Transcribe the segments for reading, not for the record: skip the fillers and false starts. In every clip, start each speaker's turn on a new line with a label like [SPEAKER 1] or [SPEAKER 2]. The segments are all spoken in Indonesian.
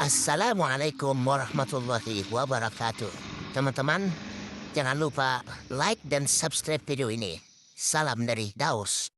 [SPEAKER 1] Assalamualaikum warahmatullahi wabarakatuh. Teman-teman, jangan lupa like dan subscribe video ini. Salam dari Daus.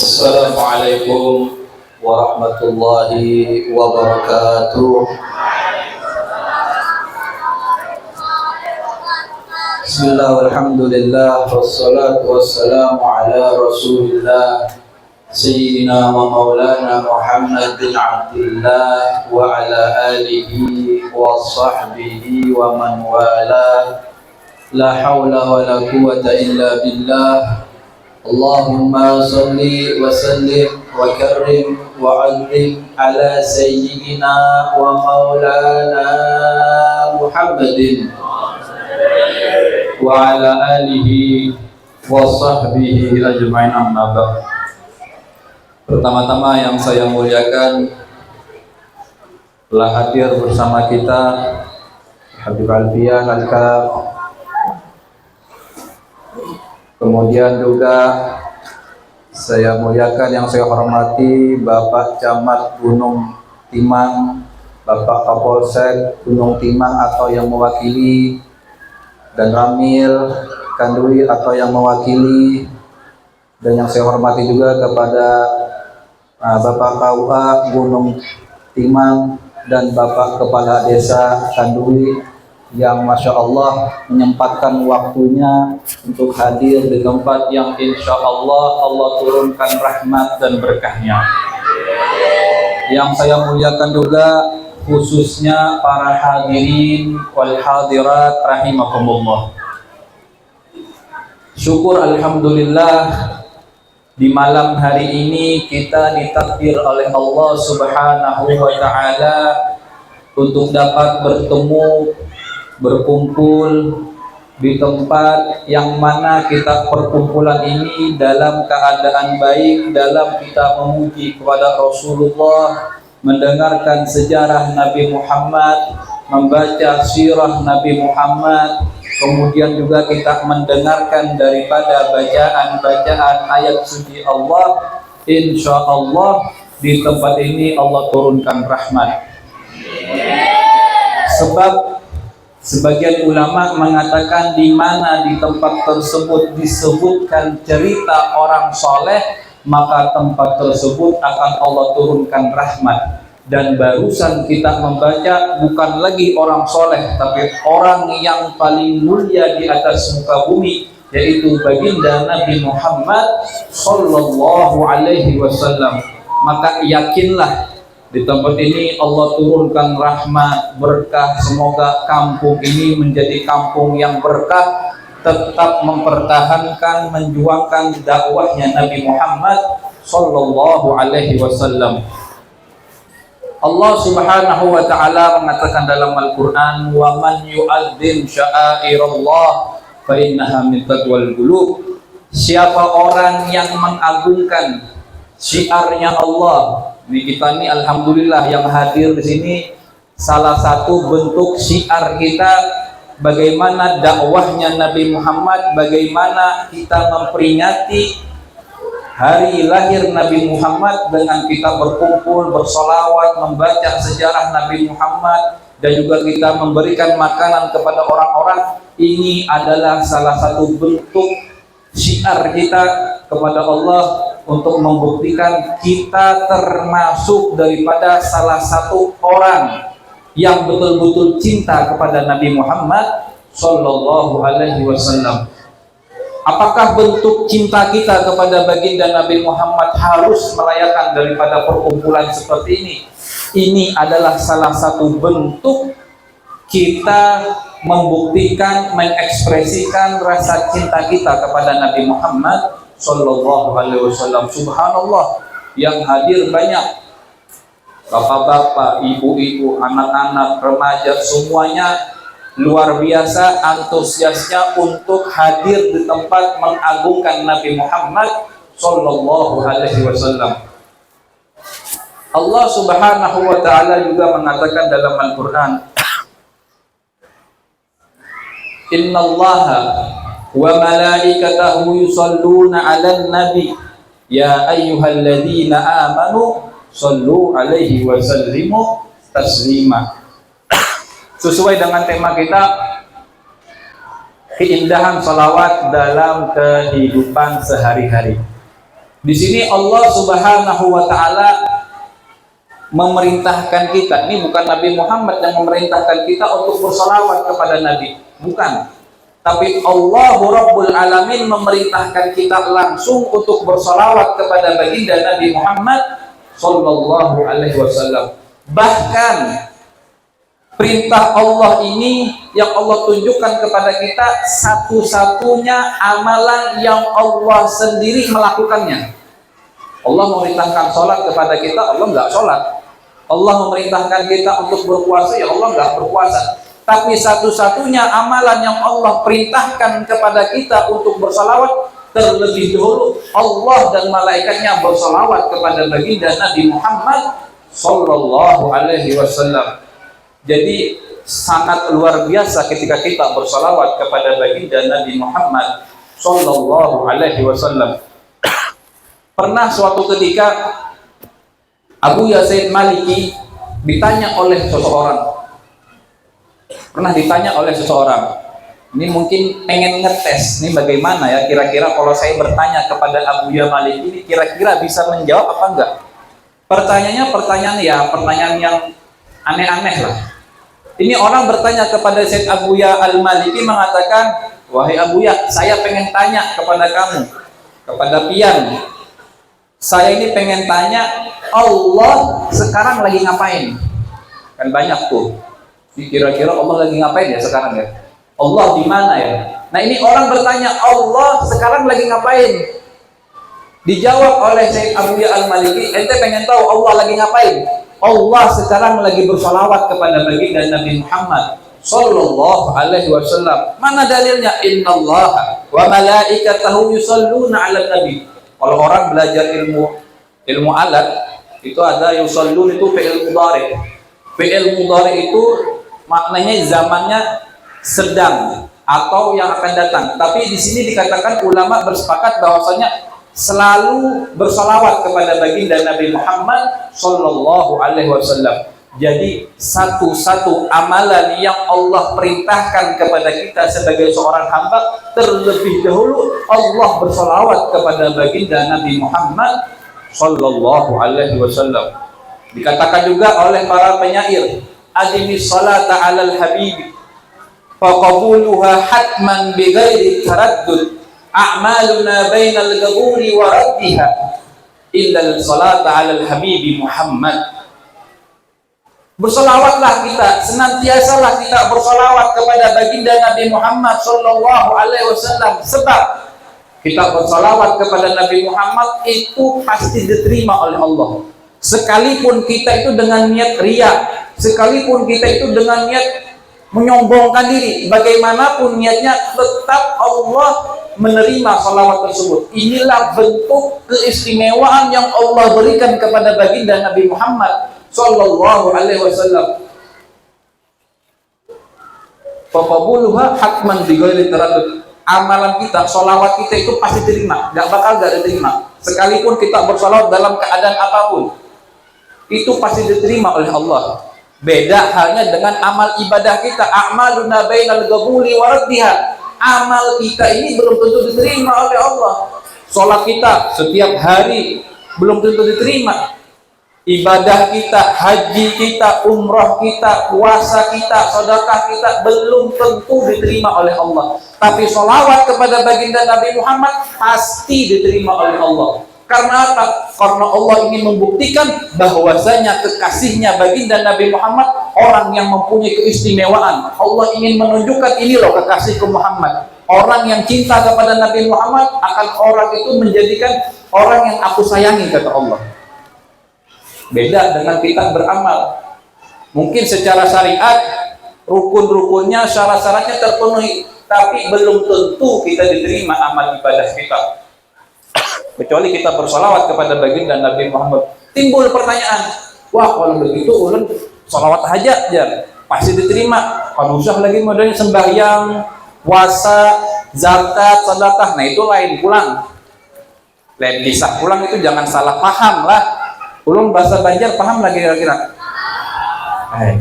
[SPEAKER 2] Assalamualaikum warahmatullahi wabarakatuh. Bismillah walhamdulillah wassalatu wassalamu ala rasulillah Sayyidina wa maulana Muhammad bin Abdullah wa ala alihi wa sahbihi wa man wala. La hawla wa la quwwata illa billah. Allahumma salli wa sallim wa karrim wa azim ala sayyidina wa maulana Muhammadin wa ala alihi wa sahbihi ajma'in, amma ba'd. Pertama-tama yang saya muliakan, telah hadir bersama kita Habib Alfian Al-Kaf. Kemudian juga saya muliakan, yang saya hormati Bapak Camat Gunung Timang, Bapak Kapolsek Gunung Timang atau yang mewakili, dan Ramil Kandui atau yang mewakili, dan yang saya hormati juga kepada Bapak KUA Gunung Timang dan Bapak Kepala Desa Kandui yang Masya Allah menyempatkan waktunya untuk hadir di tempat yang insya Allah turunkan rahmat dan berkahnya. Yang saya muliakan juga khususnya para hadirin wal hadirat rahimakumullah. Syukur alhamdulillah, di malam hari ini kita ditakdir oleh Allah Subhanahu wa Ta'ala untuk dapat bertemu, berkumpul di tempat yang mana kita perkumpulan ini dalam keadaan baik, dalam kita memuji kepada Rasulullah, mendengarkan sejarah Nabi Muhammad, membaca sirah Nabi Muhammad, kemudian juga kita mendengarkan daripada bacaan-bacaan ayat suci Allah. Insya Allah di tempat ini Allah turunkan rahmat. Sebab sebagian ulama mengatakan di mana di tempat tersebut disebutkan cerita orang soleh, maka tempat tersebut akan Allah turunkan rahmat. Dan barusan kita membaca bukan lagi orang soleh, tapi orang yang paling mulia di atas muka bumi, yaitu baginda Nabi Muhammad Sallallahu Alaihi Wasallam. Maka yakinlah di tempat ini Allah turunkan rahmat, berkah. Semoga kampung ini menjadi kampung yang berkah, tetap mempertahankan, menjuangkan dakwahnya Nabi Muhammad Sallallahu Alaihi Wasallam. Allah Subhanahu wa Ta'ala mengatakan dalam Al-Quran, wa man yu'adzim sya'airallah fa innaha min taqwal qulub. Siapa orang yang mengagungkan syiarnya Allah. Ini kita ini alhamdulillah yang hadir di sini, salah satu bentuk syiar kita bagaimana dakwahnya Nabi Muhammad, bagaimana kita memperingati hari lahir Nabi Muhammad dengan kita berkumpul, bersolawat, membaca sejarah Nabi Muhammad, dan juga kita memberikan makanan kepada orang-orang. Ini adalah salah satu bentuk syiar kita kepada Allah, untuk membuktikan kita termasuk daripada salah satu orang yang betul-betul cinta kepada Nabi Muhammad Sallallahu Alaihi Wasallam. Apakah bentuk cinta kita kepada baginda Nabi Muhammad harus merayakan daripada perkumpulan seperti ini? Ini adalah salah satu bentuk kita membuktikan, mengekspresikan rasa cinta kita kepada Nabi Muhammad Sallallahu Alaihi Wasallam. Subhanallah, yang hadir banyak, bapak-bapak, ibu-ibu, anak-anak, remaja, semuanya luar biasa antusiasnya untuk hadir di tempat mengagungkan Nabi Muhammad Sallallahu Alaihi Wasallam. Allah Subhanahu wa Ta'ala juga mengatakan dalam Al-Quran, Inna Allaha wa malaikatahu yusalluna 'alan nabi ya ayyuhalladzina amanu sallu alaihi wa sallimu taslima. Sesuai dengan tema kita, keindahan salawat dalam kehidupan sehari-hari. Di sini Allah Subhanahu wa Ta'ala memerintahkan kita. Ini bukan Nabi Muhammad yang memerintahkan kita untuk bersalawat kepada Nabi, bukan. Tapi Allah Rabbul Alamin memerintahkan kita langsung untuk bersalawat kepada baginda Nabi Muhammad Sallallahu Alaihi Wasallam. Bahkan perintah Allah ini yang Allah tunjukkan kepada kita satu-satunya amalan yang Allah sendiri melakukannya. Allah memerintahkan sholat kepada kita, Allah nggak sholat. Allah memerintahkan kita untuk berpuasa, ya Allah nggak berpuasa. Tapi satu-satunya amalan yang Allah perintahkan kepada kita untuk bersalawat, terlebih dahulu Allah dan malaikatnya bersalawat kepada baginda Nabi Muhammad Sallallahu Alaihi Wasallam. Jadi sangat luar biasa ketika kita bersalawat kepada baginda Nabi Muhammad Sallallahu Alaihi Wasallam. Pernah suatu ketika Abu Yazid Maliki ditanya oleh seseorang. Ini mungkin pengen ngetes, ini bagaimana ya kira-kira kalau saya bertanya kepada Abu Yazid Maliki ini kira-kira bisa menjawab apa enggak? Pertanyaan yang aneh-aneh lah. Ini orang bertanya kepada Said Abu Ya Al-Maliki mengatakan, wahai Abu Ya, saya pengen tanya kepada kamu, kepada pian. Saya ini pengen tanya, Allah sekarang lagi ngapain? Kan banyak tuh. Kira-kira Allah lagi ngapain ya sekarang ya? Allah di mana ya? Nah ini orang bertanya, Allah sekarang lagi ngapain? Dijawab oleh Said Abu Ya Al-Maliki, ente pengen tahu Allah lagi ngapain? Allah sekarang lagi bersalawat kepada baginda Nabi Muhammad Sallallahu Alaihi Wasallam. Mana dalilnya? Inna Allah wa malaikatahu yusalluna 'alan nabi. Kalau orang belajar ilmu alat, itu ada yusallun, itu fi'il mudhari. Fi'il mudhari itu maknanya zamannya sedang atau yang akan datang. Tapi di sini dikatakan ulama bersepakat bahwasanya selalu bersalawat kepada baginda Nabi Muhammad Sallallahu Alaihi Wasallam. Jadi satu-satu amalan yang Allah perintahkan kepada kita sebagai seorang hamba, terlebih dahulu Allah bersalawat kepada baginda Nabi Muhammad Sallallahu Alaihi Wasallam. Dikatakan juga oleh para penyair, adimis salata alal habib faqabuluha hatman bighairi taraddud a'maluna bainal ghururi wa raddiha illa salata alal habibi Muhammad. Bersalawatlah kita, senantiasalah kita bersalawat kepada baginda Nabi Muhammad Sallallahu Alaihi Wasallam, sebab kita bersalawat kepada Nabi Muhammad itu pasti diterima oleh Allah. Sekalipun kita itu dengan niat riya, sekalipun kita itu dengan niat menyombongkan diri, bagaimanapun niatnya, tetap Allah menerima salawat tersebut. Inilah bentuk keistimewaan yang Allah berikan kepada baginda Nabi Muhammad Sallallahu Alaihi Wasallam. Faqabuluha hatman bighairi taraddud. Amalan kita, salawat kita itu pasti diterima, gak bakal gak diterima. Sekalipun kita bersalawat dalam keadaan apapun, itu pasti diterima oleh Allah. Beda halnya dengan amal ibadah kita, a'maluna bainal ghururi wa raddiha. Amal kita ini belum tentu diterima oleh Allah. Sholat kita setiap hari belum tentu diterima. Ibadah kita, haji kita, umroh kita, puasa kita, sedekah kita belum tentu diterima oleh Allah. Tapi sholawat kepada baginda Nabi Muhammad pasti diterima oleh Allah. Karena apa? Karena Allah ingin membuktikan bahwasanya kekasihnya baginda Nabi Muhammad orang yang mempunyai keistimewaan. Allah ingin menunjukkan, ini loh kekasihku Muhammad. Orang yang cinta kepada Nabi Muhammad akan orang itu menjadikan orang yang aku sayangi, kata Allah. Beda dengan kita beramal. Mungkin secara syariat rukun-rukunnya, syarat-syaratnya terpenuhi, tapi belum tentu kita diterima amal ibadah kita. Kecuali kita bersolawat kepada baginda Nabi Muhammad. Timbul pertanyaan, wah kalau begitu ulun solawat aja pasti diterima. Kalau usah lagi modelnya sembahyang, puasa, zakat, sedekah, nah itu lain pulang. Lain kisah pulang itu jangan salah paham lah. Ulun bahasa Banjar paham lagi kira-kira?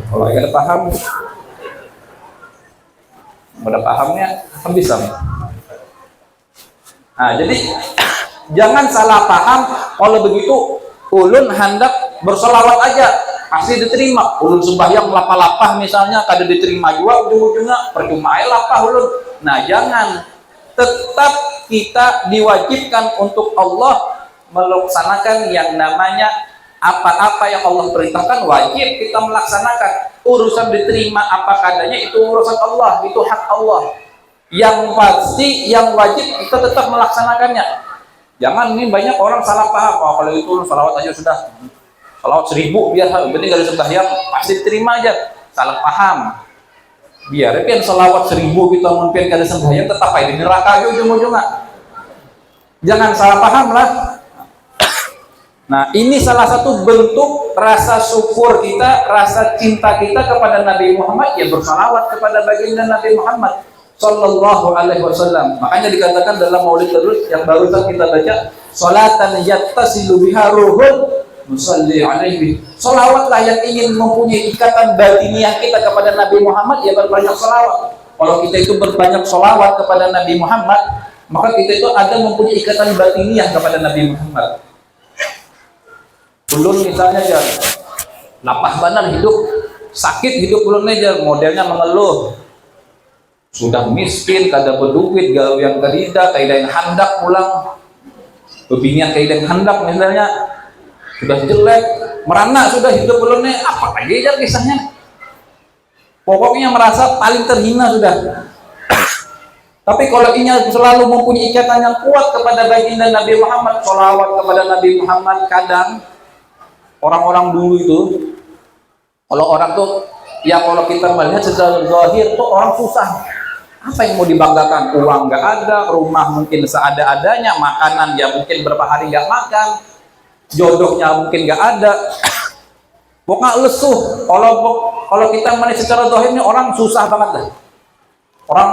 [SPEAKER 2] Kalau ada paham, udah pahamnya kan bisa. Nah, jadi jangan salah paham. Kalau begitu ulun hendak bersolawat aja pasti diterima. Ulun sembahyang lapah-lapah misalnya kada diterima juga, ujung-ujungnya percuma aja lapah ulun. Nah, jangan. Tetap kita diwajibkan untuk Allah melaksanakan yang namanya apa-apa yang Allah perintahkan, wajib kita melaksanakan. Urusan diterima apa adanya itu urusan Allah, itu hak Allah. Yang pasti, yang wajib kita tetap melaksanakannya. Jangan, ini banyak orang salah paham. Oh, kalau itu salawat aja sudah, salawat 1000 biar penting gak ada sembahyang pasti diterima aja. Salah paham. Biar kan salawat 1000 kita mungkin gak ada sembahyang tetap aja di neraka aja ujung-ujungnya. Jangan salah paham lah. Nah, ini salah satu bentuk rasa syukur kita, rasa cinta kita kepada Nabi Muhammad, yang bersalawat kepada baginda Nabi Muhammad Sallallahu Alaihi Wasallam. Makanya dikatakan dalam Maulid terus yang barusan kita baca, salatan yattasilu biha ruhul musalli alaihi. Salawatlah yang ingin mempunyai ikatan batiniah kita kepada Nabi Muhammad, ya berbanyak salawat. Kalau kita itu berbanyak salawat kepada Nabi Muhammad, maka kita itu ada mempunyai ikatan batiniah kepada Nabi Muhammad. Ulun misalnya aja lapah banar hidup sakit, hidup ulun aja modelnya mengeluh, sudah miskin, kada berduit, gawe yang kerida, kaidain handak pulang, bebinian kaidain handak misalnya, sudah jelek, merana sudah hidup ulunnya, apa lagi aja kisahnya. Pokoknya merasa paling terhina sudah. Tapi kalau ini selalu mempunyai ikatan yang kuat kepada baginda Nabi Muhammad, sholawat kepada Nabi Muhammad. Kadang orang-orang dulu itu, kalau orang tuh, ya kalau kita melihat secara zahir tuh orang susah. Apa yang mau dibanggakan? Uang nggak ada, rumah mungkin seada-adanya, makanan ya mungkin berapa hari nggak makan, jodohnya mungkin nggak ada. Pokoknya lesuh. Kalau kita melihat secara zahirnya orang susah banget dah. Orang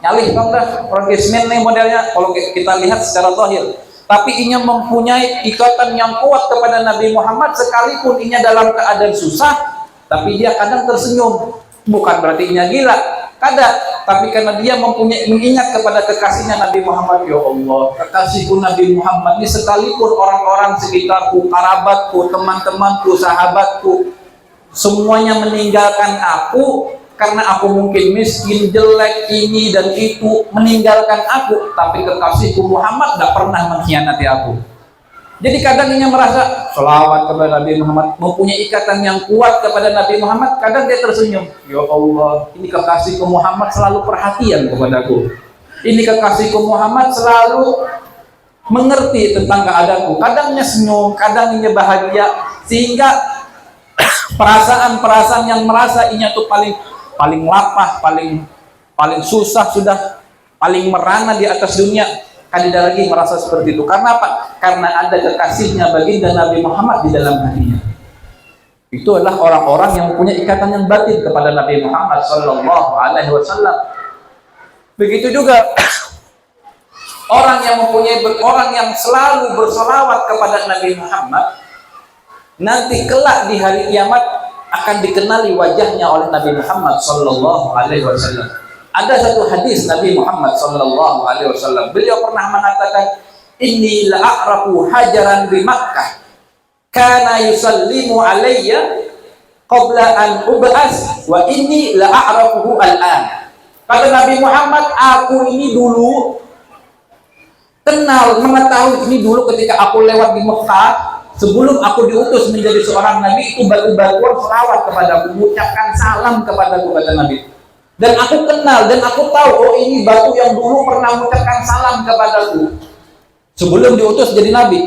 [SPEAKER 2] nyalih banget dah, orang kismin nih modelnya. Kalau kita lihat secara zahir. Tapi inya mempunyai ikatan yang kuat kepada Nabi Muhammad, sekalipun inya dalam keadaan susah, tapi dia kadang tersenyum. Bukan berarti inya gila, kada, tapi karena dia mempunyai mengingat kepada kekasihnya Nabi Muhammad. Ya Allah, kekasihku Nabi Muhammad ini, sekalipun orang-orang sekitarku, kerabatku, teman-temanku, sahabatku, semuanya meninggalkan aku karena aku mungkin miskin, jelek, ini dan itu, meninggalkan aku, tapi kekasihku Muhammad gak pernah mengkhianati aku. Jadi kadang dia merasa sholawat kepada Nabi Muhammad, mempunyai ikatan yang kuat kepada Nabi Muhammad, kadang dia tersenyum. Ya Allah, ini kekasihku Muhammad selalu perhatian kepadaku. Ini kekasihku Muhammad selalu mengerti tentang keadaanku. Kadang dia senyum, kadang dia bahagia, sehingga perasaan-perasaan yang merasa inya tuh paling lapah, paling susah sudah, paling merana di atas dunia, kada lagi merasa seperti itu. Karena apa? Karena ada kekasihnya baginda Nabi Muhammad di dalam hatinya. Itu adalah orang-orang yang punya ikatan yang batin kepada Nabi Muhammad Sallallahu Alaihi Wasallam. Begitu juga orang yang selalu bersolawat kepada Nabi Muhammad, nanti kelak di hari kiamat akan dikenali wajahnya oleh Nabi Muhammad Sallallahu Alaihi Wasallam. Ada satu hadis Nabi Muhammad Sallallahu Alaihi Wasallam, beliau pernah mengatakan, inni la'arafu hajaran di Makkah kana yusallimu alayya qabla an ub'as wa inni la'arafuhu al'an. Kata Nabi Muhammad, aku ini dulu kenal, mengetahui ini dulu ketika aku lewat di Mekah sebelum aku diutus menjadi seorang nabi, itu batu-batuan selawat kepadaku, mengucapkan salam kepadaku, kata Nabi. Dan aku kenal dan aku tahu, oh ini batu yang dulu pernah mengucapkan salam kepadaku sebelum diutus jadi nabi.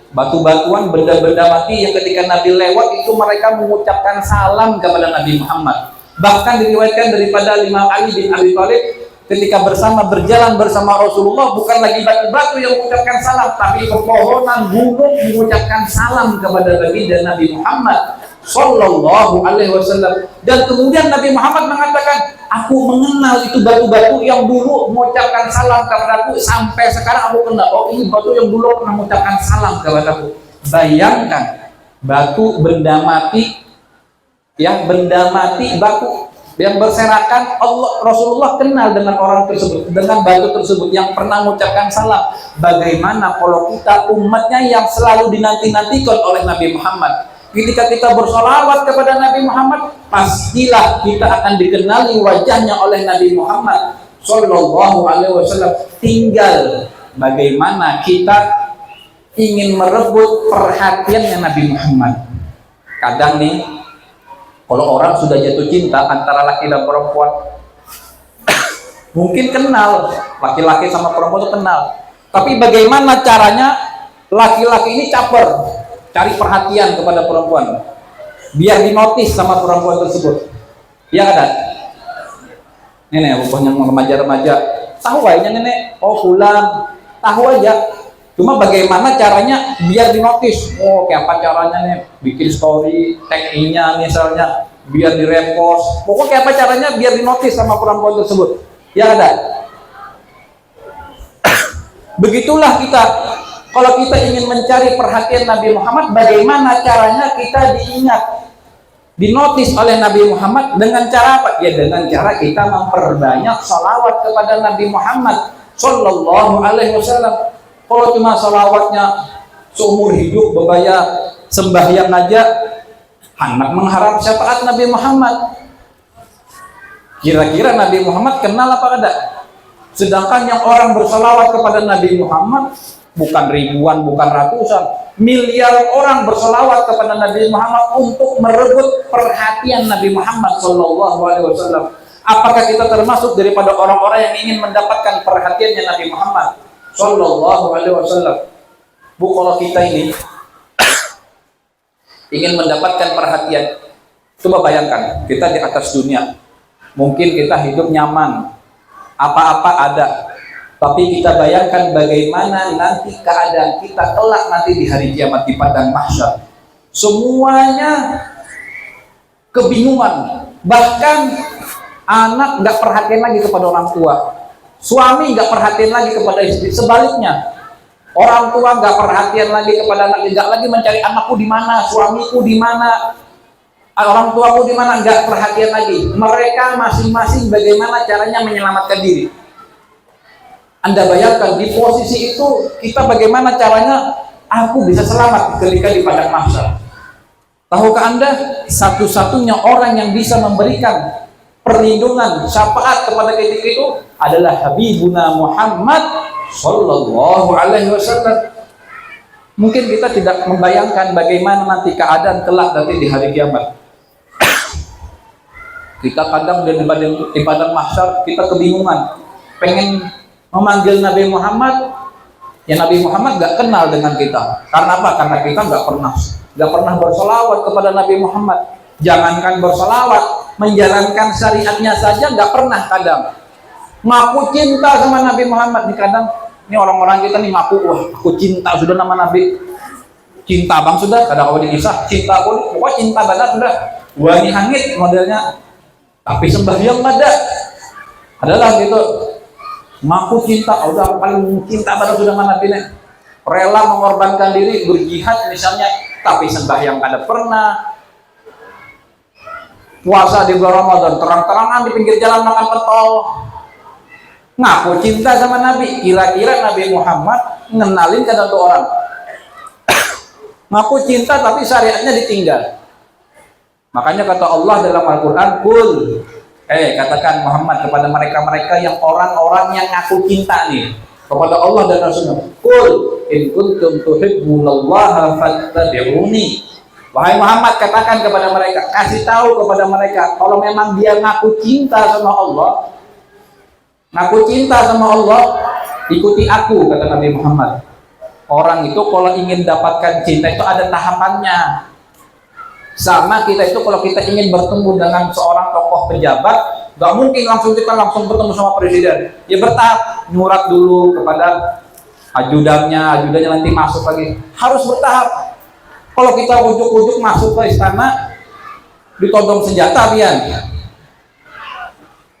[SPEAKER 2] Batu-batuan, benda-benda mati yang ketika Nabi lewat itu mereka mengucapkan salam kepada Nabi Muhammad. Bahkan diriwayatkan daripada Imam Ali bin Abi Thalib ketika berjalan bersama Rasulullah, bukan lagi batu-batu yang mengucapkan salam, tapi pepohonan gunung mengucapkan salam kepada Nabi Muhammad Sallallahu Alaihi Wasallam. Dan kemudian Nabi Muhammad mengatakan, aku mengenal itu batu-batu yang dulu mengucapkan salam kepadaku, sampai sekarang aku kenal, oh ini batu yang dulu pernah mengucapkan salam kepadaku. Bayangkan, batu benda mati, yang benda mati, batu yang berserakan, Rasulullah kenal dengan orang tersebut, dengan batu tersebut yang pernah mengucapkan salam. Bagaimana kalau kita umatnya yang selalu dinanti-nantikan oleh Nabi Muhammad? Ketika kita bersolawat kepada Nabi Muhammad, pastilah kita akan dikenali wajahnya oleh Nabi Muhammad Sallallahu Alaihi Wasallam. Tinggal bagaimana kita ingin merebut perhatiannya Nabi Muhammad. Kadang nih, kalau orang sudah jatuh cinta antara laki dan perempuan, mungkin kenal, laki-laki sama perempuan itu kenal. Tapi bagaimana caranya laki-laki ini caper, cari perhatian kepada perempuan, biar dinotis sama perempuan tersebut. Iya kan? Nenek, pokoknya remaja-remaja, tahu aja nenek, oh fulan, tahu aja. Cuma bagaimana caranya biar dinotis? Oh, kayak apa caranya nih? Bikin story, tag nya misalnya, biar direpost. Pokoknya apa caranya biar dinotis sama perempuan tersebut? Ya ada. Begitulah kita. Kalau kita ingin mencari perhatian Nabi Muhammad, bagaimana caranya kita diingat, dinotis oleh Nabi Muhammad? Dengan cara apa? Ya dengan cara kita memperbanyak salawat kepada Nabi Muhammad Sallallahu Alaihi Wasallam. Kalau cuma salawatnya seumur hidup bebayar sembahyang aja, anak mengharap syafaat Nabi Muhammad. Kira-kira Nabi Muhammad kenal apa ada? Sedangkan yang orang bersalawat kepada Nabi Muhammad bukan ribuan, bukan ratusan, miliar orang bersalawat kepada Nabi Muhammad untuk merebut perhatian Nabi Muhammad Sallallahu Alaihi Wasallam. Apakah kita termasuk daripada orang-orang yang ingin mendapatkan perhatiannya Nabi Muhammad Sallallahu Alaihi Wasallam? Bu, kalau kita ini ingin mendapatkan perhatian, coba bayangkan kita di atas dunia, mungkin kita hidup nyaman, apa-apa ada. Tapi kita bayangkan bagaimana nanti keadaan kita kelak nanti di hari kiamat di padang mahsyar. Semuanya kebingungan. Bahkan anak nggak perhatian lagi kepada orang tua, suami nggak perhatian lagi kepada istri. Sebaliknya, orang tua nggak perhatian lagi kepada anaknya, nggak lagi mencari anakku di mana, suamiku di mana, orang tuaku di mana, nggak perhatian lagi. Mereka masing-masing bagaimana caranya menyelamatkan diri. Anda bayangkan di posisi itu kita bagaimana caranya aku bisa selamat ketika di padang mahsyar. Tahukah Anda, satu-satunya orang yang bisa memberikan perlindungan, syafaat kepada kita itu adalah Habibuna Muhammad Sallallahu Alaihi Wasallam. Mungkin kita tidak membayangkan bagaimana nanti keadaan kelak nanti di hari kiamat. Kita kadang di padang mahsyar kita kebingungan, pengen memanggil Nabi Muhammad, ya Nabi Muhammad gak kenal dengan kita. Karena apa? Karena kita gak pernah bersolawat kepada Nabi Muhammad. Jangankan bersolawat, menjalankan syariatnya saja gak pernah kadang. Ngaku cinta sama Nabi Muhammad nih kadang. Ini orang-orang kita nih ngaku, wah aku cinta sudah nama Nabi. Cinta bang sudah, kadang kalau diisah cinta aku, pokoknya cinta banget sudah. Wah ini hangit modelnya. Tapi sembahyang ada. Adalah gitu. Ngaku cinta, udah paling cinta pada sudah mana Nabi, rela mengorbankan diri berjihad misalnya, tapi sembahyang kada pernah, puasa di bulan Ramadan terang-terangan di pinggir jalan makan pentol, ngaku cinta sama Nabi. Kira-kira Nabi Muhammad ngenalin ke satu orang ngaku cinta tapi syariatnya ditinggal. Makanya kata Allah dalam Al-Quran, kul, katakan Muhammad kepada mereka-mereka yang orang-orang yang ngaku cinta nih kepada Allah dan Rasulnya, kul in kuntum tuhibbunallaha fattabi'uni. Wahai Muhammad, katakan kepada mereka, kasih tahu kepada mereka, kalau memang dia ngaku cinta sama Allah, ikuti aku, kata Nabi Muhammad. Orang itu kalau ingin dapatkan cinta itu ada tahapannya. Sama kita itu kalau kita ingin bertemu dengan seorang tokoh pejabat, gak mungkin kita langsung bertemu sama presiden. Ya bertahap, nyurat dulu kepada ajudannya nanti masuk lagi. Harus bertahap. Kalau kita ujuk-ujuk masuk ke istana, ditodong senjata pian.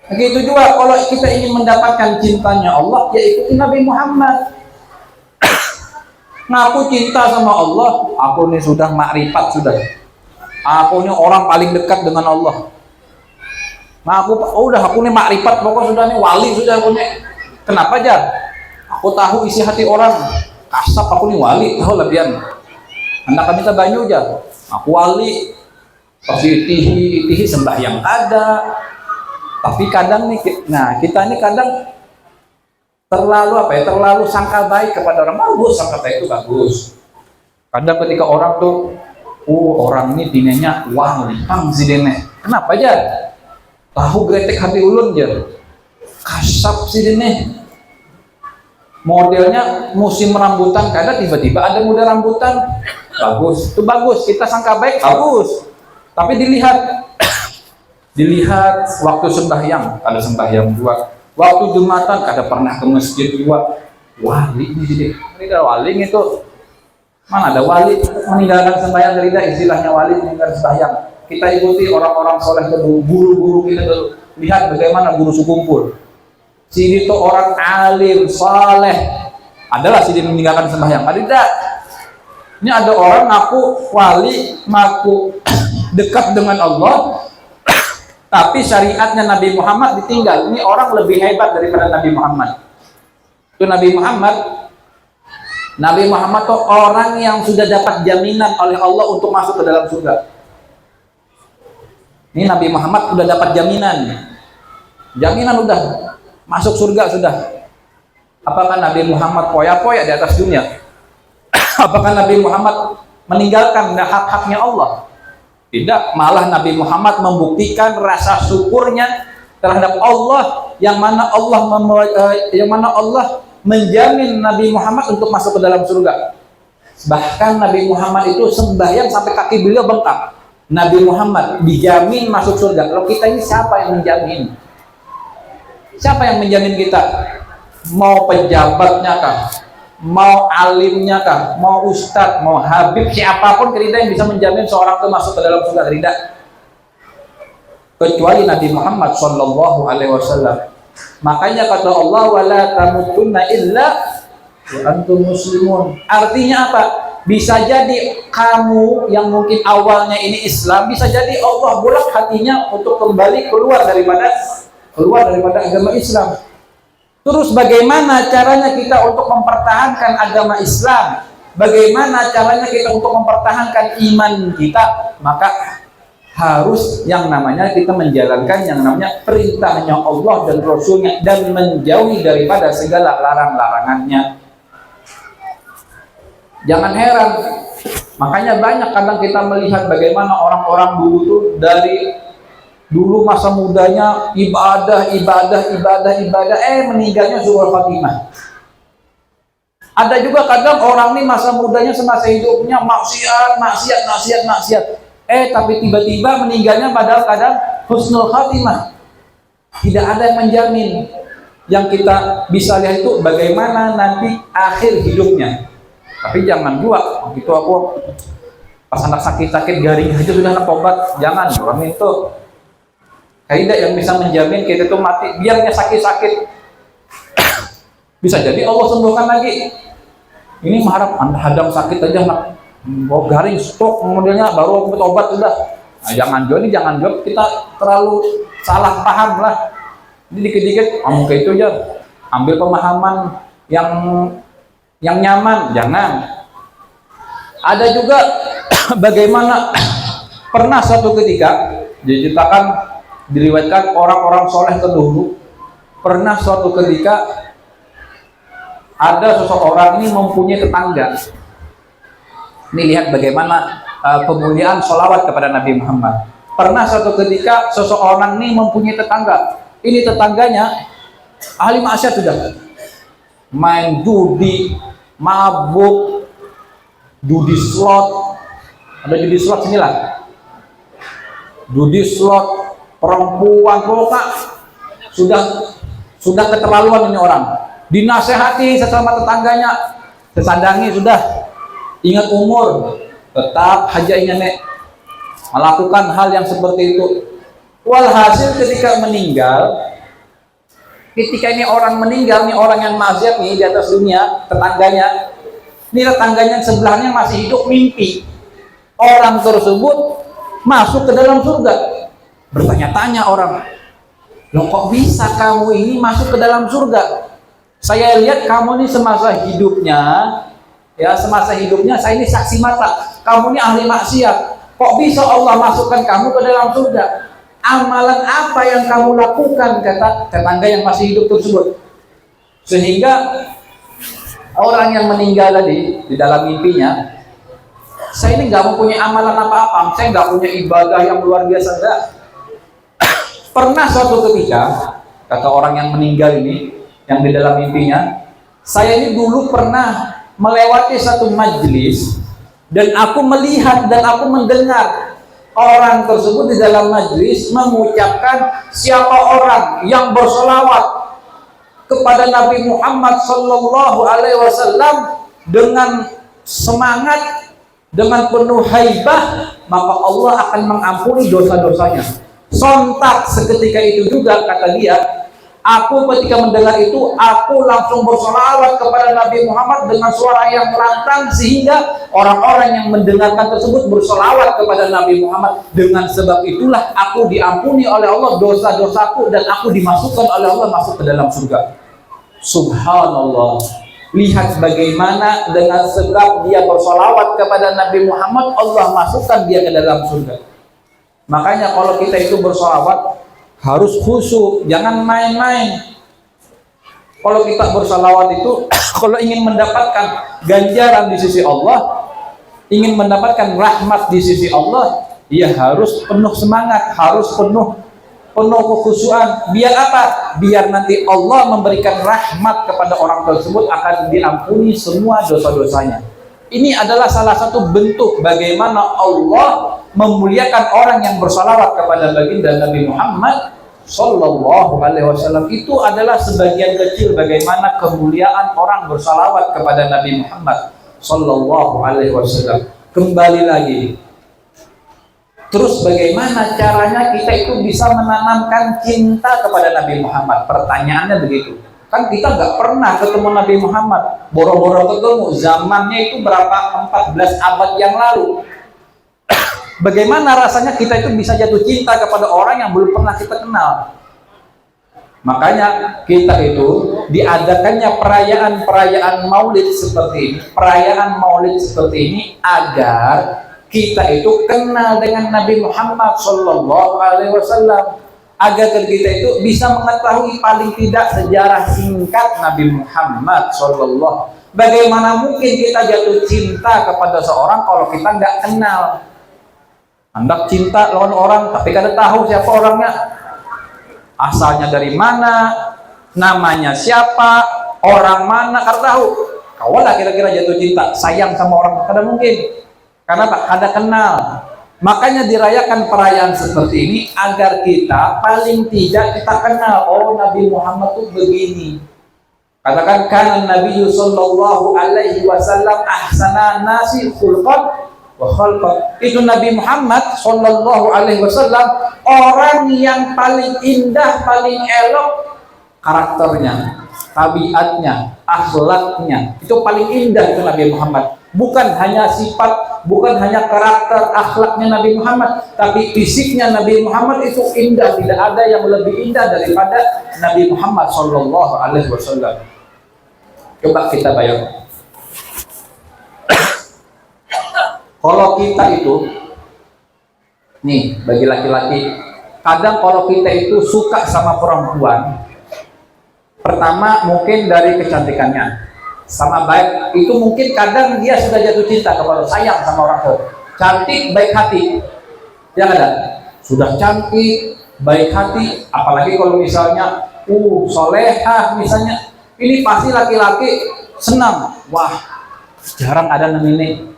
[SPEAKER 2] Begitu juga kalau kita ingin mendapatkan cintanya Allah, ya ikuti Nabi Muhammad. Ngaku cinta sama Allah, aku ini sudah makrifat sudah. Aku ini orang paling dekat dengan Allah. Aku ini makrifat, pokoknya sudah nih wali sudah aku nih. Kenapa aja? Aku tahu isi hati orang. Kasap aku nih wali, tahu lah pian. Anda kami minta banyu aja. Aku wali. Pasti itihi sembahyang ada. Tapi kadang nih, kita ini kadang terlalu sangka baik kepada orang. Bagus, sangka baik itu bagus. Kadang ketika orang tuh, orang ini dinenya wang si dene. Kenapa aja? Tahu gretek hati ulun aja. Kasap si dene. Modelnya musim rambutan, kadang tiba-tiba ada muda rambutan. Bagus, itu bagus. Kita sangka baik, bagus. Tapi dilihat waktu sembahyang, ada sembahyang dua. Waktu Jumatan, kada pernah ke masjid dua. Wali ini jadi, ini wali itu. Mana ada wali meninggalkan sembahyang, tidak istilahnya wali meninggalkan sembahyang. Kita ikuti orang-orang soleh dulu, guru-guru kita dulu. Lihat bagaimana guru sekumpul. Si itu orang alim, soleh. Adalah si dia meninggalkan sembahyang. Tidak. Ini ada orang ngaku wali, ngaku dekat dengan Allah, tapi syariatnya Nabi Muhammad ditinggal. Ini orang lebih hebat daripada Nabi Muhammad. Itu Nabi Muhammad tuh orang yang sudah dapat jaminan oleh Allah untuk masuk ke dalam surga. Ini Nabi Muhammad sudah dapat jaminan udah masuk surga sudah. Apakah Nabi Muhammad poya-poya di atas dunia? Apakah Nabi Muhammad meninggalkan hak-haknya Allah? Tidak, malah Nabi Muhammad membuktikan rasa syukurnya terhadap Allah yang mana Allah menjamin Nabi Muhammad untuk masuk ke dalam surga. Bahkan Nabi Muhammad itu sembahyang sampai kaki beliau bengkak. Nabi Muhammad dijamin masuk surga. Kalau kita ini siapa yang menjamin? Siapa yang menjamin kita? Mau pejabatnya kah? Mau alimnya kah? Mau ustadz, mau habib, siapapun kita yang bisa menjamin seorang itu masuk ke dalam surga, tidak. Kecuali Nabi Muhammad Shallallahu Alaihi Wasallam. Makanya kata Allah, wala tamutunna illa wa antum muslimun. Artinya apa? Bisa jadi kamu yang mungkin awalnya ini Islam, bisa jadi Allah bulak hatinya untuk kembali keluar daripada agama Islam. Terus bagaimana caranya kita untuk mempertahankan agama Islam? Bagaimana caranya kita untuk mempertahankan iman kita? Maka harus yang namanya kita menjalankan yang namanya perintahnya Allah dan Rasulnya, dan menjauhi daripada segala larang-larangannya. Jangan heran, makanya banyak kadang kita melihat bagaimana orang-orang dulu tuh dari dulu masa mudanya ibadah, meninggalnya suul Fatimah. Ada juga kadang orang ini masa mudanya semasa hidupnya maksiat, tapi tiba-tiba meninggalnya padahal kadang husnul khatimah. Tidak ada yang menjamin. Yang kita bisa lihat itu bagaimana nanti akhir hidupnya. Tapi jangan juga gitu, aku pas anak sakit-sakit garing aja sudah nak obat. Jangan, orang itu kaidah yang bisa menjamin kita itu mati biarnya sakit-sakit. Bisa jadi Allah sembuhkan lagi. Ini mengharap Anda hadam sakit aja nak mau garing stroke modelnya baru obat sudah. Nah, jangan juga kita terlalu salah paham lah. Ini dikit-dikit kayak itu aja. ambil pemahaman yang nyaman, jangan. Ada juga bagaimana pernah suatu ketika diceritakan, diriwayatkan orang-orang soleh terdahulu, pernah suatu ketika ada seseorang ini mempunyai tetangga. Ini lihat bagaimana pemuliaan sholawat kepada Nabi Muhammad. Pernah suatu ketika seseorang ini mempunyai tetangga. Ini tetangganya ahli maksiat sudah, main judi, mabuk, judi slot. Ada judi slot sinilah, judi slot, perempuan, pokoknya sudah keterlaluan ini orang. Dinasehati sesama tetangganya, sesandangi sudah, ingat umur, tetap haja nenek melakukan hal yang seperti itu. Walhasil ketika meninggal, ketika ini orang meninggal, nih orang yang maksiat nih di atas dunia, tetangganya yang sebelahnya masih hidup, mimpi orang tersebut masuk ke dalam surga. Bertanya-tanya orang, loh kok bisa kamu ini masuk ke dalam surga? Saya lihat kamu ini semasa hidupnya saya ini saksi mata, kamu ini ahli maksiat. Kok bisa Allah masukkan kamu ke dalam surga? Amalan apa yang kamu lakukan, kata tetangga yang masih hidup tersebut. Sehingga orang yang meninggal tadi di dalam mimpinya, saya ini nggak mempunyai amalan apa-apa, saya nggak punya ibadah yang luar biasa, enggak. Pernah suatu ketika, kata orang yang meninggal ini, yang di dalam mimpinya, saya ini dulu pernah melewati satu majelis dan aku melihat dan aku mendengar orang tersebut di dalam majelis mengucapkan, siapa orang yang bersolawat kepada Nabi Muhammad Sallallahu Alaihi Wasallam dengan semangat, dengan penuh haibah, maka Allah akan mengampuni dosa-dosanya. Sontak seketika itu juga, kata dia, aku ketika mendengar itu, aku langsung bersolawat kepada Nabi Muhammad dengan suara yang lantang, sehingga orang-orang yang mendengarkan tersebut bersolawat kepada Nabi Muhammad. Dengan sebab itulah aku diampuni oleh Allah dosa-dosaku dan aku dimasukkan oleh Allah masuk ke dalam surga. Subhanallah. Lihat bagaimana dengan sebab dia bersolawat kepada Nabi Muhammad, Allah masukkan dia ke dalam surga. Makanya kalau kita itu bersolawat harus khusyuk, jangan main-main. Kalau kita bersalawat itu, kalau ingin mendapatkan ganjaran di sisi Allah, ingin mendapatkan rahmat di sisi Allah, ya harus penuh semangat, harus penuh kekhusyuan. Biar apa? Biar nanti Allah memberikan rahmat kepada orang tersebut, akan diampuni semua dosa-dosanya. Ini adalah salah satu bentuk bagaimana Allah memuliakan orang yang bersalawat kepada baginda Nabi Muhammad Sallallahu Alaihi Wasallam. Itu adalah sebagian kecil bagaimana kemuliaan orang bersalawat kepada Nabi Muhammad Sallallahu Alaihi Wasallam. Kembali lagi, terus bagaimana caranya kita itu bisa menanamkan cinta kepada Nabi Muhammad? Pertanyaannya begitu. Kan kita nggak pernah ketemu Nabi Muhammad, boro-boro ketemu, zamannya itu berapa, 14 abad yang lalu. Bagaimana rasanya kita itu bisa jatuh cinta kepada orang yang belum pernah kita kenal? Makanya kita itu diadakannya perayaan maulid seperti ini, perayaan maulid seperti ini agar kita itu kenal dengan Nabi Muhammad Sallallahu Alaihi Wasallam, agar kita itu bisa mengetahui paling tidak sejarah singkat Nabi Muhammad Sallallahu. Bagaimana mungkin kita jatuh cinta kepada seorang kalau kita nggak kenal? Anda cinta lawan orang tapi kada tahu siapa orangnya, asalnya dari mana, namanya siapa, orang mana, kada tahu. Kau lah kira-kira jatuh cinta, sayang sama orang, kada mungkin. Karena apa? Kada kenal. Makanya dirayakan perayaan seperti ini agar kita paling tidak kita kenal, oh Nabi Muhammad tuh begini. Katakan kana Nabi sallallahu alaihi wasallam ahsana nasi khulqan wa khalqan. Itu Nabi Muhammad sallallahu alaihi wasallam orang yang paling indah, paling elok karakternya, tabiatnya, akhlaknya. Itu paling indah itu Nabi Muhammad. Bukan hanya sifat bukan hanya karakter akhlaknya Nabi Muhammad, tapi fisiknya Nabi Muhammad itu indah. Tidak ada yang lebih indah daripada Nabi Muhammad Sallallahu Alaihi Wasallam. Coba kita bayangkan, kalau kita itu, nih bagi laki-laki, kadang kalau kita itu suka sama perempuan, pertama mungkin dari kecantikannya, sama baik itu mungkin kadang dia sudah jatuh cinta kepada, sayang sama orang tua, cantik baik hati, yang ada sudah cantik baik hati, apalagi kalau misalnya solehah misalnya, ini pasti laki-laki senang. Wah, jarang ada ini.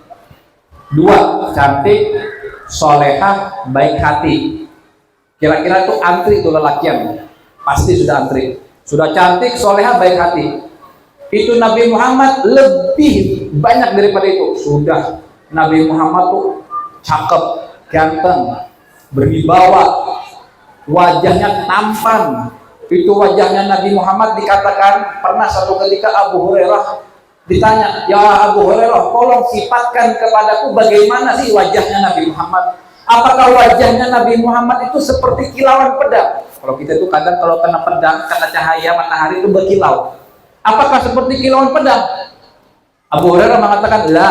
[SPEAKER 2] Dua, cantik, solehah, baik hati, kira-kira itu antri tuh lelakian, pasti sudah antri. Sudah cantik, solehah, baik hati, itu Nabi Muhammad lebih banyak daripada itu. Sudah Nabi Muhammad tuh cakep, ganteng, berwibawa, wajahnya tampan. Itu wajahnya Nabi Muhammad dikatakan, pernah satu ketika Abu Hurairah ditanya, ya Abu Hurairah, tolong sifatkan kepadaku bagaimana sih wajahnya Nabi Muhammad. Apakah wajahnya Nabi Muhammad itu seperti kilauan pedang? Kalau kita itu kadang kalau kena pedang, kena cahaya matahari itu berkilau. Apakah seperti kilauan pedang? Abu Hurairah mengatakan, la,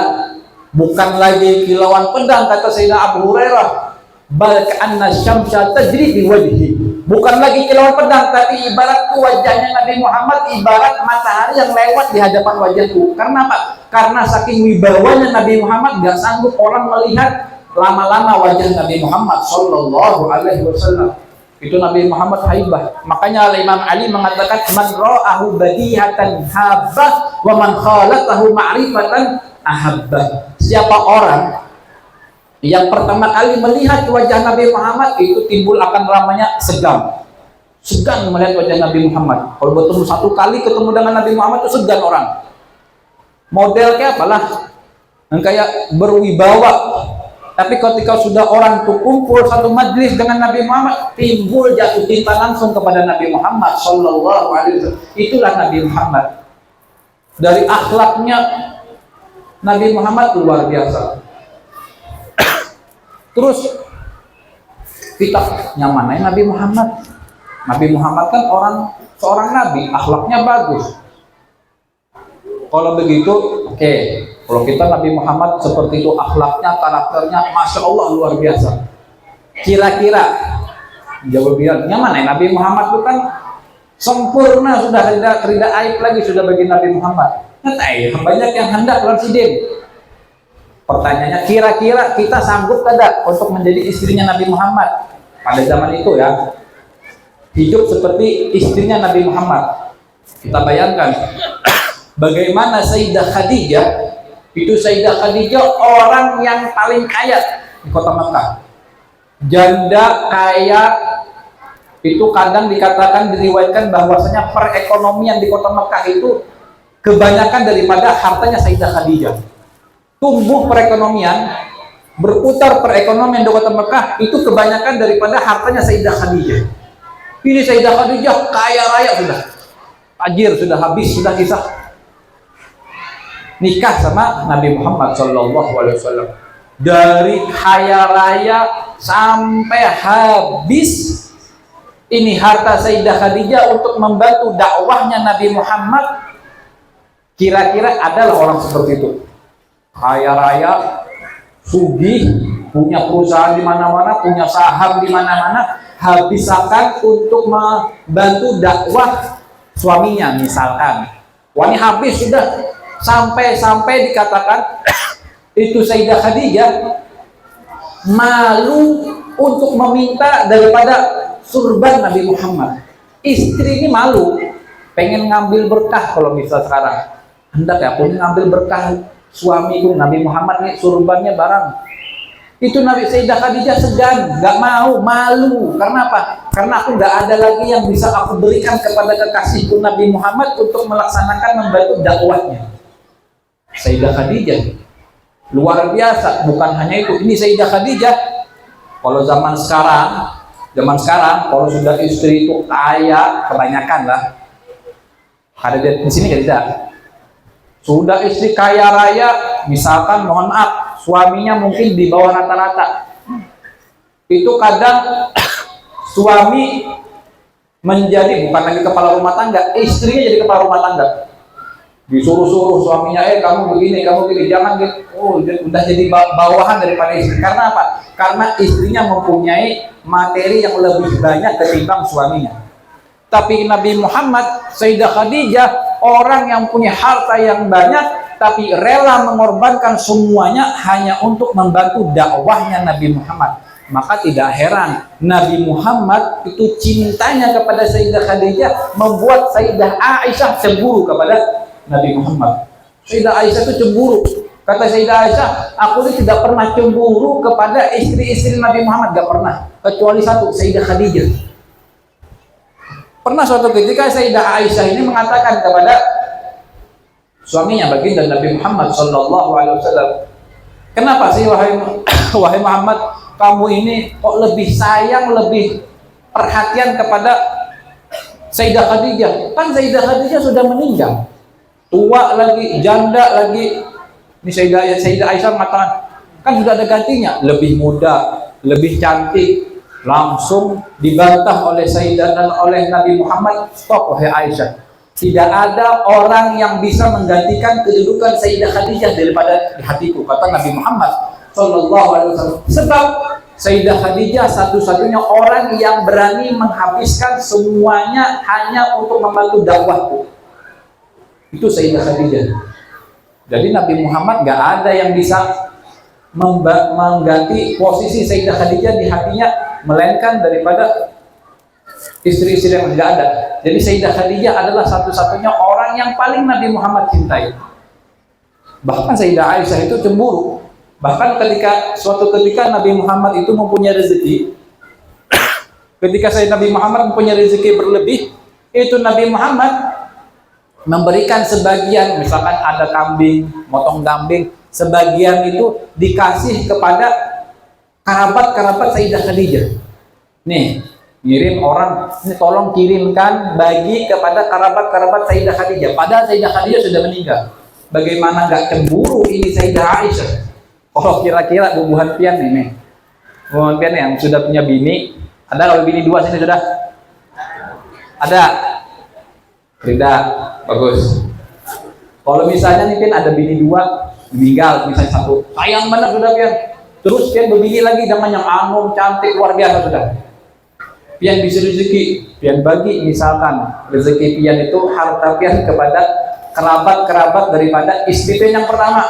[SPEAKER 2] bukan lagi kilauan pedang, kata Sayyidina Abu Hurairah, bal ka'anna syamsa tajri fi wajhi. Bukan lagi kilauan pedang, tapi ibarat wajahnya Nabi Muhammad ibarat matahari yang lewat di hadapan wajahku. Karena apa? Karena saking wibawanya Nabi Muhammad, gak sanggup orang melihat lama-lama wajah Nabi Muhammad Sallallahu Alaihi Wasallam. Itu Nabi Muhammad haibah. Makanya Imam Ali mengatakan, man ra'ahu badihatan habah wa man khalatahu ma'rifatan ahabbah. Siapa orang yang pertama kali melihat wajah Nabi Muhammad, itu timbul akan namanya segan. Segan melihat wajah Nabi Muhammad. Kalau bertemu satu kali ketemu dengan Nabi Muhammad itu segan orang. Model kayak apalah, yang kayak berwibawa. Tapi ketika sudah orang itu kumpul satu majlis dengan Nabi Muhammad, timbul jatuh cinta langsung kepada Nabi Muhammad Sallallahu Alaihi Wasallam. Itulah Nabi Muhammad. Dari akhlaknya Nabi Muhammad luar biasa. Terus kita nyamannya Nabi Muhammad. Nabi Muhammad kan seorang nabi, akhlaknya bagus. Kalau begitu, oke. Kalau kita Nabi Muhammad seperti itu akhlaknya, karakternya, masya Allah luar biasa. Kira-kira jawab bilang, nyaman ya Nabi Muhammad itu kan sempurna, sudah tidak aib lagi sudah bagi Nabi Muhammad. Banyak yang hendak lansidin. Pertanyaannya, kira-kira kita sanggup tidak untuk menjadi istrinya Nabi Muhammad pada zaman itu ya? Hidup seperti istrinya Nabi Muhammad. Kita bayangkan bagaimana Sayyidah Khadijah. Itu Sayyidah Khadijah orang yang paling kaya di kota Makkah. Janda kaya, itu kadang dikatakan, diriwayatkan bahwasanya perekonomian di kota Makkah itu kebanyakan daripada hartanya Sayyidah Khadijah. Tumbuh perekonomian, berputar perekonomian di kota Makkah itu kebanyakan daripada hartanya Sayyidah Khadijah. Ini Sayyidah Khadijah kaya raya sudah, tajir sudah, habis sudah kisah nikah sama Nabi Muhammad Sallallahu Alaihi Wasallam. Dari kaya raya sampai habis ini harta Sayyidah Khadijah untuk membantu dakwahnya Nabi Muhammad. Kira-kira adalah orang seperti itu, kaya raya, sugih, punya perusahaan di mana-mana, punya saham di mana-mana, habisakan untuk membantu dakwah suaminya misalkan. Wah, ini habis sudah. Sampai dikatakan itu Sayyidah Khadijah malu untuk meminta daripada surban Nabi Muhammad. Istri ini malu, pengen ngambil berkah. Kalau misal sekarang hendak ya aku ngambil berkah suamiku Nabi Muhammad nih, surbannya barang. Itu Nabi Sayyidah Khadijah segan, nggak mau, malu. Karena apa? Karena aku nggak ada lagi yang bisa aku berikan kepada kekasihku Nabi Muhammad untuk melaksanakan membantu dakwahnya. Sayyidah Khadijah luar biasa. Bukan hanya itu, ini Sayyidah Khadijah kalau zaman sekarang kalau sudah istri itu kaya, kebanyakan lah, ada di sini tidak, Sudah istri kaya raya, misalkan mohon maaf, suaminya mungkin di bawah rata-rata. Itu kadang suami menjadi bukan lagi kepala rumah tangga, istrinya jadi kepala rumah tangga. Disuruh-suruh suaminya, kamu begini, jangan gitu. Oh, udah jadi bawahan daripada istri. Karena apa? Karena istrinya mempunyai materi yang lebih banyak ketimbang suaminya. Tapi Nabi Muhammad, Sayyidah Khadijah, orang yang punya harta yang banyak, tapi rela mengorbankan semuanya hanya untuk membantu dakwahnya Nabi Muhammad. Maka tidak heran Nabi Muhammad itu cintanya kepada Sayyidah Khadijah membuat Sayyidah Aisyah cemburu kepada Nabi Muhammad. Sayyidah Aisyah itu cemburu. Kata Sayyidah Aisyah, aku ini tidak pernah cemburu kepada istri-istri Nabi Muhammad, gak pernah. Kecuali satu, Sayyidah Khadijah. Pernah suatu ketika Sayyidah Aisyah ini mengatakan kepada suaminya, baginda Nabi Muhammad Sallallahu Alaihi Wasallam, kenapa sih wahai Muhammad, kamu ini kok lebih sayang, lebih perhatian kepada Sayyidah Khadijah? Kan Sayyidah Khadijah sudah meninggal, tua lagi, janda lagi. Ini Sayyidah Aisyah mengatakan, kan sudah ada gantinya, lebih muda, lebih cantik. Langsung dibantah oleh Sayyidah dan oleh Nabi Muhammad. Stop wahai Aisyah, tidak ada orang yang bisa menggantikan kedudukan Sayyidah Khadijah daripada di hatiku, kata Nabi Muhammad Sallallahu Alaihi Wasallam. Sebab Sayyidah Khadijah satu-satunya orang yang berani menghabiskan semuanya hanya untuk membantu dakwahku. Itu Sayyidah Khadijah. Jadi Nabi Muhammad gak ada yang bisa mengganti posisi Sayyidah Khadijah di hatinya, melainkan daripada istri-istri yang tidak ada. Jadi Sayyidah Khadijah adalah satu-satunya orang yang paling Nabi Muhammad cintai. Bahkan Sayyidah Aisyah itu cemburu. Bahkan suatu ketika Nabi Muhammad itu mempunyai rezeki, ketika Nabi Muhammad mempunyai rezeki berlebih, itu Nabi Muhammad memberikan sebagian, misalkan ada kambing, motong kambing, sebagian itu dikasih kepada kerabat-kerabat Sayyidah Khadijah. Nih, ngirim orang, ini tolong kirimkan bagi kepada kerabat-kerabat Sayyidah Khadijah. Padahal Sayyidah Khadijah sudah meninggal. Bagaimana gak cemburu ini Sayyidah Aisyah? Kalau kira-kira bubuhan pian ini, bubuhan pian yang sudah punya bini, ada kalau bini dua sini sudah? Ada? Tidak, bagus. Kalau misalnya nih pian ada bini dua, meninggal misalnya satu, sayang benar sudah pian. Terus pian berbini lagi dengan yang anggun, cantik, luar biasa sudah. Pian bisa rezeki, pian bagi misalkan rezeki pian itu harta pian kepada kerabat-kerabat daripada istri pian yang pertama.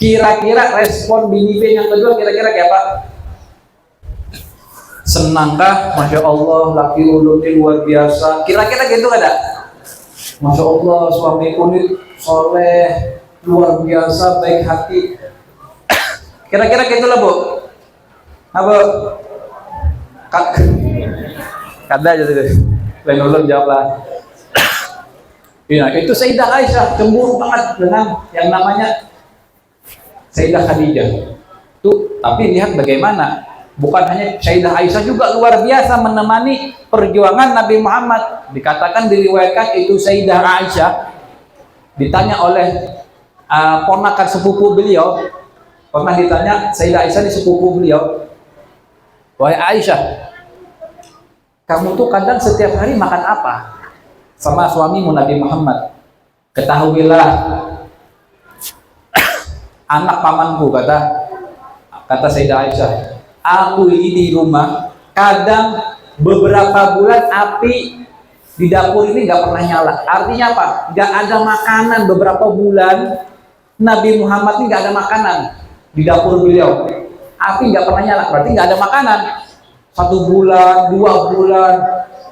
[SPEAKER 2] Kira-kira respon bini pian yang kedua kira-kira kayak apa? Senangkah? Masya Allah, laki ulun ini luar biasa. Kira-kira gitu kan ada? Masya Allah, suamiku ini soleh, luar biasa, baik hati. Kira-kira gitu lah bu. Apa? Kada aja tuh. Lain ulun jawab lah. Ya, itu Sayyidah Aisyah cemburu banget dengan yang namanya Sayyidah Khadijah. Tuh, tapi lihat bagaimana. Bukan hanya Sayyidah Aisyah juga luar biasa menemani perjuangan Nabi Muhammad. Dikatakan diriwayatkan itu Sayyidah Aisyah ditanya oleh ponakan sepupu beliau. Pernah ditanya Sayyidah Aisyah di sepupu beliau, wahai Aisyah, kamu tuh kadang setiap hari makan apa sama suamimu Nabi Muhammad? Ketahuilah, anak pamanku, kata Sayyidah Aisyah, aku ini di rumah kadang beberapa bulan api di dapur ini nggak pernah nyala. Artinya apa? Nggak ada makanan beberapa bulan. Nabi Muhammad ini nggak ada makanan di dapur beliau, api nggak pernah nyala, berarti nggak ada makanan. 1 bulan, 2 bulan.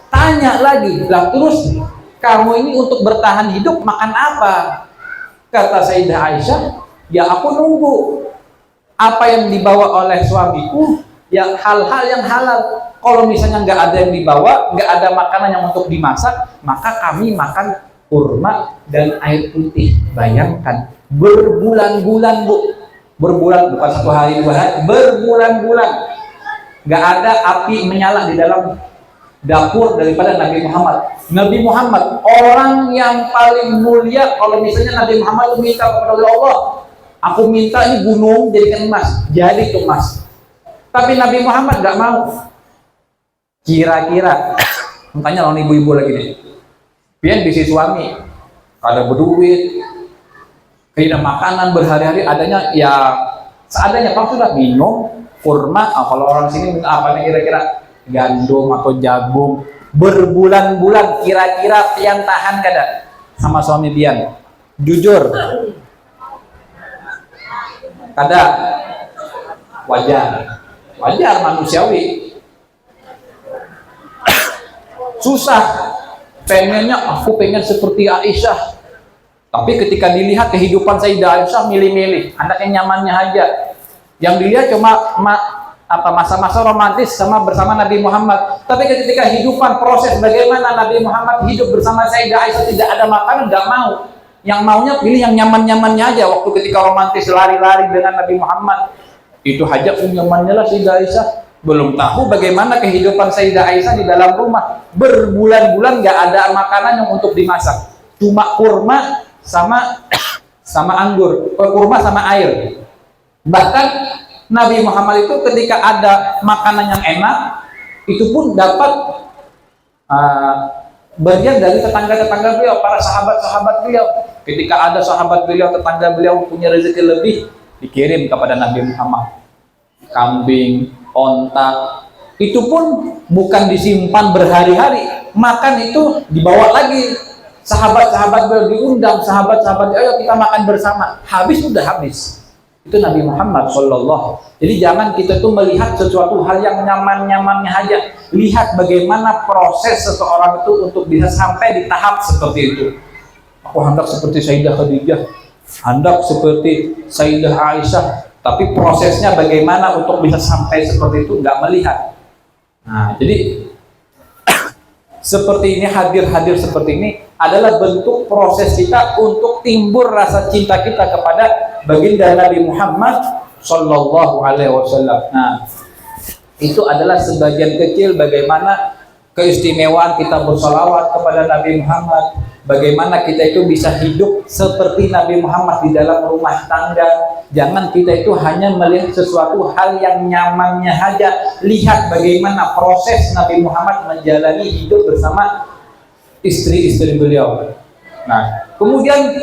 [SPEAKER 2] Tanya lagi, lah terus kamu ini untuk bertahan hidup makan apa? Kata Sayyidah Aisyah, ya aku nunggu apa yang dibawa oleh suamiku, ya hal-hal yang halal. Kalau misalnya nggak ada yang dibawa, nggak ada makanan yang untuk dimasak, maka kami makan kurma dan air putih. Bayangkan, berbulan-bulan bu, berbulan, bukan 1 hari 2 hari, berbulan-bulan nggak ada api menyala di dalam dapur daripada Nabi Muhammad. Nabi Muhammad orang yang paling mulia. Kalau misalnya Nabi Muhammad itu minta kepada Allah, aku minta ini gunung jadikan emas, jadi itu emas. Tapi Nabi Muhammad gak mau. Kira-kira, makanya lawan ibu-ibu lagi nih, pian bisi suami, ada berduit, kena makanan berhari-hari adanya ya seadanya, pak sudah minum kurma. Kalau orang sini minta apa nih kira-kira? Gandum atau jagung. Berbulan-bulan kira-kira pian tahan kada sama suami pian? Jujur, kada? Wajar manusiawi. Susah, pengennya aku pengen seperti Aisyah. Tapi ketika dilihat kehidupan Sayyidah Aisyah, milih-milih anaknya nyamannya aja. Yang dilihat cuma masa-masa romantis bersama Nabi Muhammad. Tapi ketika kehidupan proses bagaimana Nabi Muhammad hidup bersama Sayyidah Aisyah, tidak ada makanan, nggak mau. Yang maunya pilih yang nyaman-nyamannya aja. Waktu ketika romantis lari-lari dengan Nabi Muhammad, itu hajat nyamannya lah Sayyidah Aisyah. Belum tahu bagaimana kehidupan Sayyidah Aisyah di dalam rumah. Berbulan-bulan nggak ada makanan yang untuk dimasak. Cuma kurma sama anggur, kurma sama air. Bahkan Nabi Muhammad itu ketika ada makanan yang enak, itu pun dapat bagian dari tetangga-tetangga beliau, para sahabat-sahabat beliau. Ketika ada sahabat beliau, tetangga beliau punya rezeki lebih, dikirim kepada Nabi Muhammad. Kambing, onta, itu pun bukan disimpan berhari-hari, makan itu dibawa lagi. Sahabat-sahabat beliau diundang, sahabat-sahabat, ayo kita makan bersama. Habis sudah habis. Itu Nabi Muhammad Sallallahu. Jadi jangan kita tuh melihat sesuatu hal yang nyaman-nyamannya aja. Lihat bagaimana proses seseorang itu untuk bisa sampai di tahap seperti itu. Aku hendak seperti Sayyidah Khadijah, hendak seperti Sayyidah Aisyah, tapi prosesnya bagaimana untuk bisa sampai seperti itu nggak melihat. Nah, jadi seperti ini, hadir seperti ini adalah bentuk proses kita untuk timbul rasa cinta kita kepada baginda Nabi Muhammad Sallallahu Alaihi Wasallam. Nah, itu adalah sebagian kecil bagaimana keistimewaan kita bersalawat kepada Nabi Muhammad, bagaimana kita itu bisa hidup seperti Nabi Muhammad di dalam rumah tangga. Jangan kita itu hanya melihat sesuatu hal yang nyamannya saja. Lihat bagaimana proses Nabi Muhammad menjalani hidup bersama istri-istri beliau. Nah, kemudian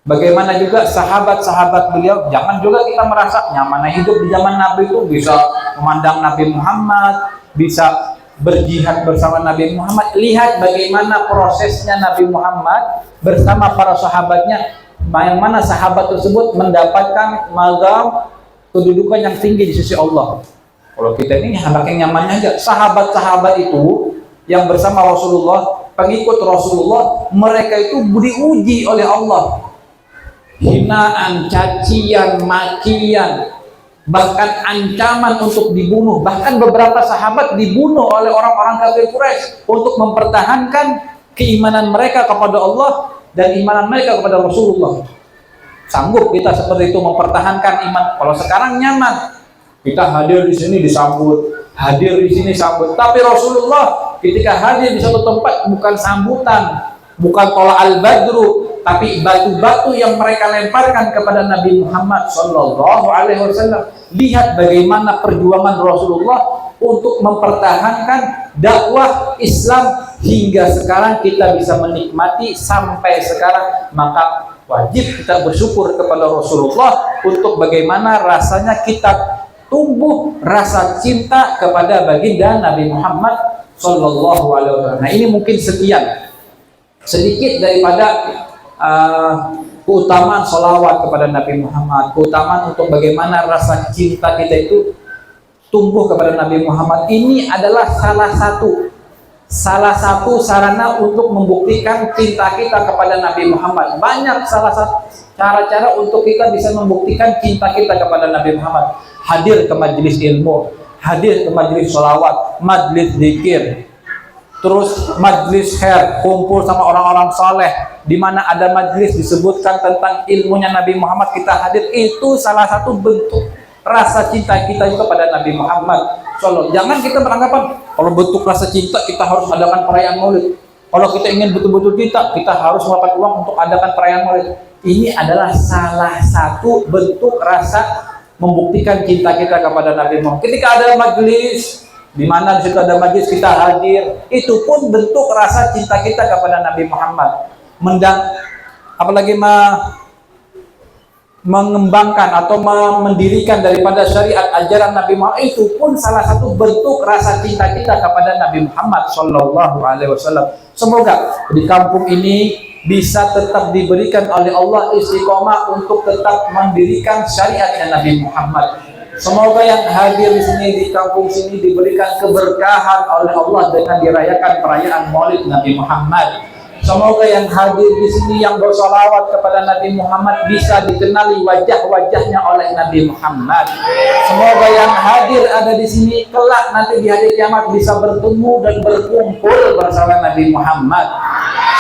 [SPEAKER 2] bagaimana juga sahabat-sahabat beliau. Jangan juga kita merasa nyamannya hidup di zaman Nabi itu bisa memandang Nabi Muhammad, bisa berjihad bersama Nabi Muhammad. Lihat bagaimana prosesnya Nabi Muhammad bersama para sahabatnya, yang mana sahabat tersebut mendapatkan mazhab kedudukan yang tinggi di sisi Allah. Kalau kita ini hendak yang nyamannya aja. Sahabat-sahabat itu yang bersama Rasulullah, pengikut Rasulullah, mereka itu diuji oleh Allah. Hinaan, cacian, makian, bahkan ancaman untuk dibunuh. Bahkan beberapa sahabat dibunuh oleh orang-orang kafir Quraisy untuk mempertahankan keimanan mereka kepada Allah dan imanan mereka kepada Rasulullah. Sanggup kita seperti itu mempertahankan iman? Kalau sekarang nyaman, kita hadir di sini disambut, hadir di sini sambut. Tapi Rasulullah ketika hadir di satu tempat bukan sambutan, bukan tola al-badru, tapi batu-batu yang mereka lemparkan kepada Nabi Muhammad Sallallahu Alaihi Wasallam. Lihat bagaimana perjuangan Rasulullah untuk mempertahankan dakwah Islam hingga sekarang kita bisa menikmati sampai sekarang. Maka wajib kita bersyukur kepada Rasulullah untuk bagaimana rasanya kita tumbuh rasa cinta kepada baginda Nabi Muhammad Sallallahu Alaihi Wasallam. Nah, ini mungkin sekian sedikit daripada keutamaan sholawat kepada Nabi Muhammad, keutamaan untuk bagaimana rasa cinta kita itu tumbuh kepada Nabi Muhammad. Ini adalah salah satu sarana untuk membuktikan cinta kita kepada Nabi Muhammad. Banyak salah satu cara-cara untuk kita bisa membuktikan cinta kita kepada Nabi Muhammad. Hadir ke majelis ilmu, hadir ke majelis sholawat, majelis zikir, terus majelis khair, kumpul sama orang-orang saleh, di mana ada majelis disebutkan tentang ilmunya Nabi Muhammad, kita hadir. Itu salah satu bentuk rasa cinta kita juga pada Nabi Muhammad Sallallahu. Jangan kita beranggapan kalau bentuk rasa cinta kita harus adakan perayaan Maulid. Kalau kita ingin betul-betul cinta, kita harus mengeluarkan uang untuk adakan perayaan Maulid. Ini adalah salah satu bentuk rasa membuktikan cinta kita kepada Nabi Muhammad. Ketika ada majelis, di mana di situ ada majelis kita hadir, itu pun bentuk rasa cinta kita kepada Nabi Muhammad. Apalagi mengembangkan atau mendirikan daripada syariat ajaran Nabi Muhammad, itu pun salah satu bentuk rasa cinta kita kepada Nabi Muhammad Sallallahu Alaihi Wasallam. Semoga di kampung ini bisa tetap diberikan oleh Allah istiqomah untuk tetap mendirikan syariatnya Nabi Muhammad. Semoga yang hadir di sini di kampung sini diberikan keberkahan oleh Allah dengan dirayakan perayaan Maulid Nabi Muhammad. Semoga yang hadir di sini yang bersolawat kepada Nabi Muhammad bisa dikenali wajah-wajahnya oleh Nabi Muhammad. Semoga yang hadir ada di sini kelak nanti di hari kiamat bisa bertemu dan berkumpul bersama Nabi Muhammad.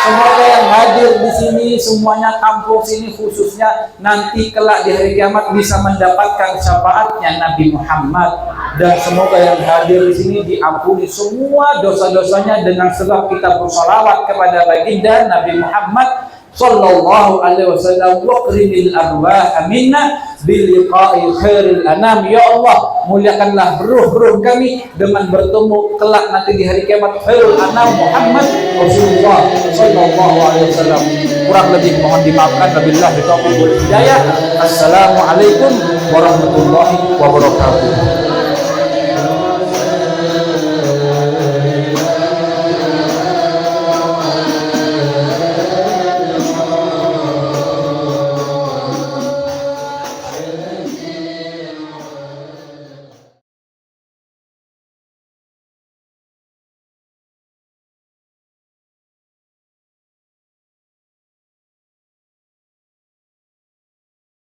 [SPEAKER 2] Semoga yang hadir di sini semuanya kampung sini khususnya nanti kelak di hari kiamat bisa mendapatkan syafaatnya Nabi Muhammad. Dan semoga yang hadir di sini diampuni semua dosa-dosanya dengan sebab kita bersolawat kepada baginda Nabi Muhammad Sallallahu Alaihi Wasallam. Waqrimil arwah minna biliqa'i khairil anam. Ya Allah, muliakanlah ruh-ruh kami dengan bertemu kelak nanti di hari kiamat khairul anam Muhammad Rasulullah Sallallahu Alaihi Wasallam. Kurang lebih mohon dimaafkan. Wabillahi taufiq wal hidayah. Assalamualaikum warahmatullahi wabarakatuh.